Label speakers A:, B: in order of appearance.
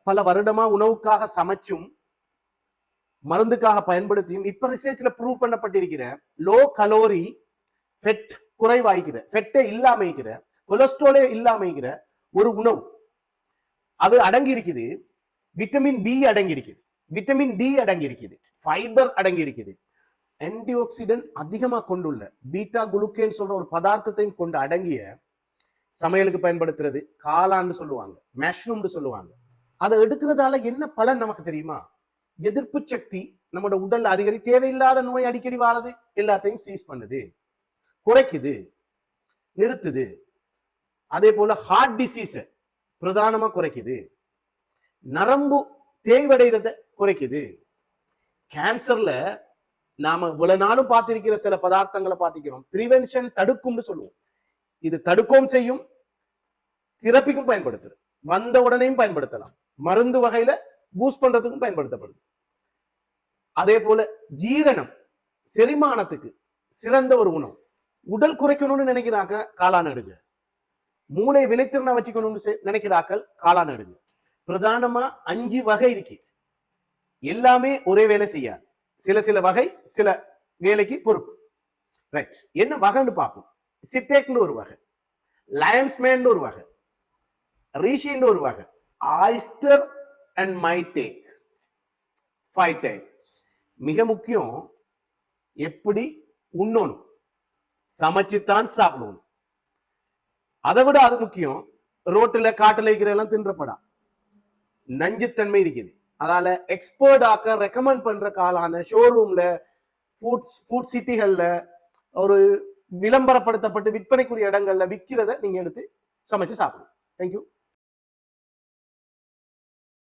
A: பல வருடமா உணவுக்காக சமைச்சும் மருந்துக்காக பயன்படுத்தியும் இப்ப ரிசர்ச்ல ப்ரூவ் பண்ணப்பட்டிருக்கிற லோ கலோரி ஃபெட் குறைவாய்க்கிற ஃபெட்டே இல்லாமைக்கிற கொலஸ்ட்ராலே இல்லாமைக்கிற ஒரு உணவு. அது அடங்கி இருக்குது. விட்டமின் பி அடங்கி இருக்குது, விட்டமின் டி அடங்கி இருக்குது, ஃபைபர் அடங்கி இருக்குது, ஆன்டி ஆக்சிடென்ட் அதிகமா கொண்டுள்ள பீட்டா குளுக்கேன் சொல்ற ஒரு பதார்த்தத்தையும் கொண்டு அடங்கிய சமையலுக்கு பயன்படுத்துறது காளான்னு சொல்லுவாங்க, மஷ்ரூம்னு சொல்லுவாங்க. அதை எடுக்கிறதால என்ன பலன் நமக்கு தெரியுமா? எதிர்ப்பு சக்தி நம்மளோட உடல்ல அதிகரி, தேவையில்லாத நோய் அடிக்கடி வாரது எல்லாத்தையும் சீஸ் பண்ணுது, குறைக்குது, நிறுத்துது. அதே போல ஹார்ட் டிசீஸ் பிரதானமா குறைக்குது, நரம்பு தேய்வடைறத குறைக்குது. கேன்சர்ல நாம இவ்வளவு நாளும் பார்த்திருக்கிற சில பதார்த்தங்களை பார்த்திக்கிறோம். பிரிவென்ஷன் தடுக்கும்னு சொல்லுவோம். இது தடுக்கவும் செய்யும், திரப்பிக்கும் பயன்படுத்துது, வந்த உடனேயும் பயன்படுத்தலாம், மருந்து வகையில பூஸ்ட் பண்றதுக்கும் பயன்படுத்தப்படுது. அதே போல ஜீரணம் செரிமானத்துக்கு சிறந்த ஒரு உணவு. உடல் குறைக்கணும்னு நினைக்கிறாங்க, காளான் எடுங்க. மூளை வினைத்திறனை வச்சுக்கணும்னு நினைக்கிறார்கள், காளான் எடுங்க. பிரதானமா 5 வகை இருக்கு. எல்லாமே ஒரே வேலை செய்யாது. சில சில வகை சில வேலைக்கு பொறுப்பு. ரைட், என்ன வகைன்னு பார்ப்போம். சிட்டேக்னு ஒரு வகை, லயன்ஸ்மேன் ஒரு வகை, ரீஷின் ஒரு வகை, ஆயிஸ்டர் அண்ட் மைடேக். 5 டைப்ஸ். மிக முக்கியம், எப்படி உண்ணணும், சமைச்சுத்தான் சாப்பிடணும். அதை விட அது முக்கியம், ரோட்டுல காட்டுல இருக்கிறதெல்லாம் தின்றப்படா, நஞ்சுத்தன்மை இருக்குது. அதனால எக்ஸ்பர்ட் ஆக்க ரெக்கமெண்ட் பண்ற காளான ஷோரூம்ல, ஃபுட் சிட்டிகள்ல, ஒரு விளம்பரப்படுத்தப்பட்டு விற்பனைக்குரிய இடங்கள்ல விற்கிறத நீங்க எடுத்து சமைச்சு சாப்பிடணும். தேங்க்யூ.